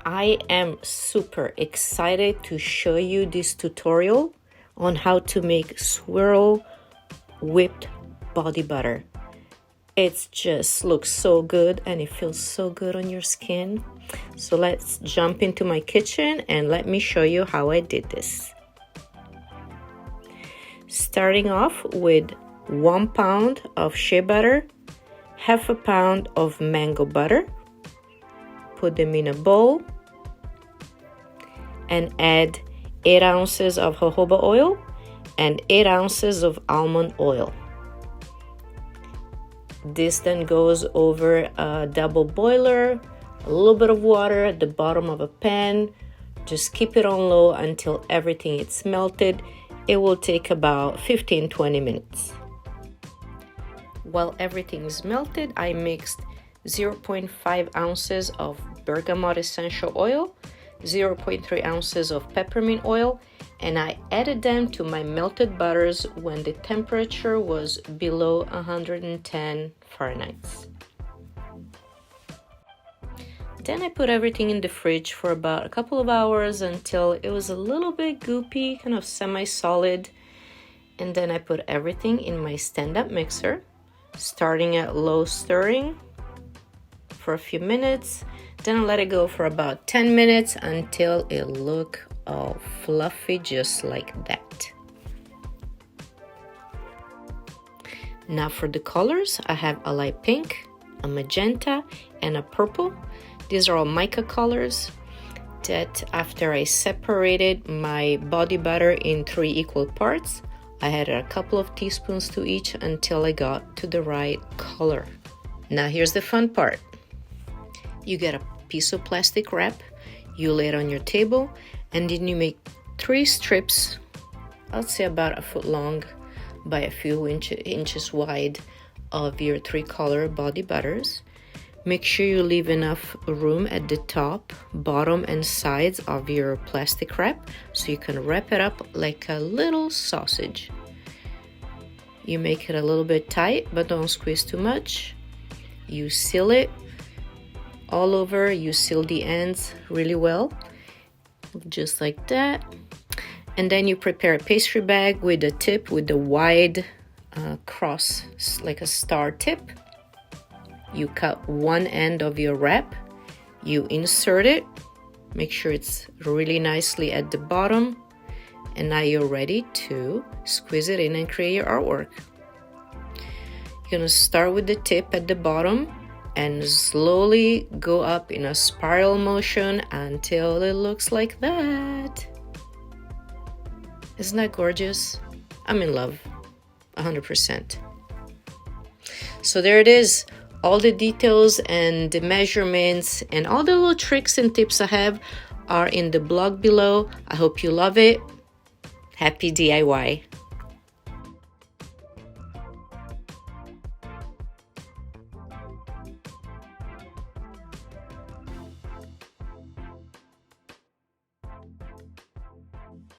I am super excited to show you this tutorial on how to make swirl whipped body butter. It just looks so good and it feels so good on your skin. So let's jump into my kitchen and let me show you how I did this. Starting off with 1 pound of shea butter, half a pound of mango butter. Put them in a bowl and add 8 ounces of jojoba oil and 8 ounces of almond oil. This then goes over a double boiler, a little bit of water at the bottom of a pan. Just keep it on low until everything is melted. It will take about 15-20 minutes. While everything is melted, I mixed 0.5 ounces of bergamot essential oil, 0.3 ounces of peppermint oil, and I added them to my melted butters when the temperature was below 110 Fahrenheit. Then I put everything in the fridge for about a couple of hours until it was a little bit goopy, kind of semi-solid. And then I put everything in my stand-up mixer, starting at low stirring for a few minutes. Then I let it go for about 10 minutes until it looked all fluffy, just like that. Now for the colors, I have a light pink, a magenta, and a purple. These are all mica colors that after I separated my body butter in 3 equal parts, I added a couple of teaspoons to each until I got to the right color. Now here's the fun part. You get a piece of plastic wrap, you lay it on your table, and then you make 3 strips, I'd say about a foot long by a few inches wide, of your 3 color body butters. Make sure you leave enough room at the top, bottom, and sides of your plastic wrap so you can wrap it up like a little sausage. You make it a little bit tight, but don't squeeze too much. You seal it all over. You seal the ends really well, just like that. And then you prepare a pastry bag with a tip with the wide cross, like a star tip. You cut one end of your wrap, you insert it, make sure it's really nicely at the bottom, and now you're ready to squeeze it in and create your artwork. You're gonna start with the tip at the bottom and slowly go up in a spiral motion until it looks like that. Isn't that gorgeous? I'm in love, 100%. So there it is. All the details and the measurements and all the little tricks and tips I have are in the blog below. I hope you love it. Happy DIY.